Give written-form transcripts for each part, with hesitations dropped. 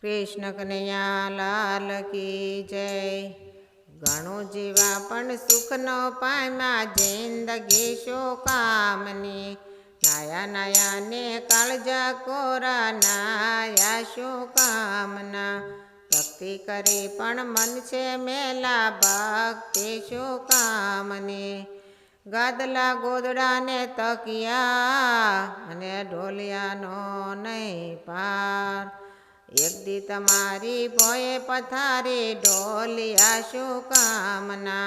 कृष्ण कन्हैया लाल की जय। घणो जीवा पण सुख न पाम्या जिंदगी शो कामनी। नया नया ने काळजा कोरा नाया शो कामना। भक्ति करी पण मन छे मेला भक्ति शो कामनी। गादला गोदड़ा ने तकिया अने ढोलिया नो नहीं पार। एक दी तमारी भोये पथारी ढोलिया शो कामना।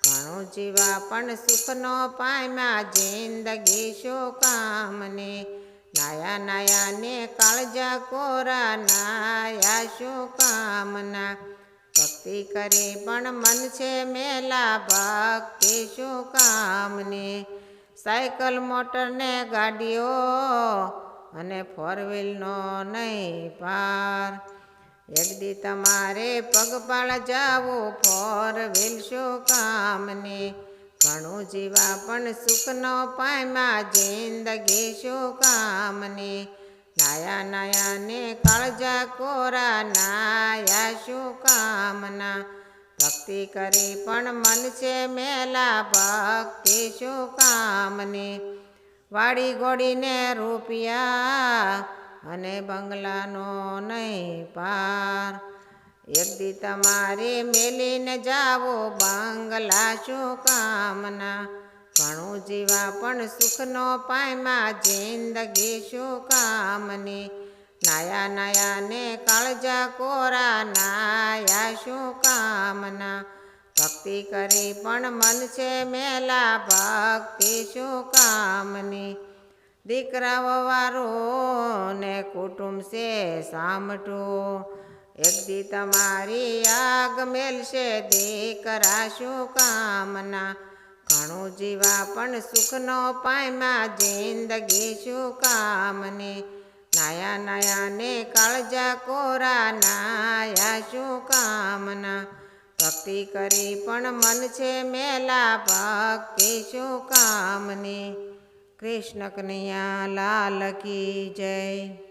घणो जीवा पण सुख नो पाम्या जिंदगी शो कामनी। नया नया ने काळजा कोरा नाया शो कामना। भक्ति करी पण मन छे मेला भक्ति शो कामनी। साइकल मोटर ने गाड़ियों अने फोर व्हील नो नहीं पार। एक दी तमारे पगपाळा जावो फोर व्हील शो कामनी। घणो जीवा पण सुख नो पाम्या जिंदगी शो कामनी। नया नया ने काळजा कोरा नाया शो कामना। भक्ति करी पण मन छे मेला भक्ति शो कामनी। वाड़ी घोड़ी ने रूपिया अने बंगला नो नहीं पार। एक दी तमारे मेली ने जावो बंगला शो कामना। घणो जीवा पण सुख नो पाम्या जिंदगी शो कामनी। नया नया ने काळजा कोरा नाया शो कामना। भक्ति करी पण मन छे मेला भक्ति शो कामनी। दीकराओ वारो ने कुटुंब से सामटो। एक दी तमारी आग मेलशे दीकरा शो कामना। घणो जीवा पण सुख नो पाम्या जिंदगी शो कामनी। नया नया ने काळजा कोरा नाया शो कामना। भक्ति करी पण मन छे मेला भक्ति शो कामनी। कृष्ण कन्हैया लाल की जय।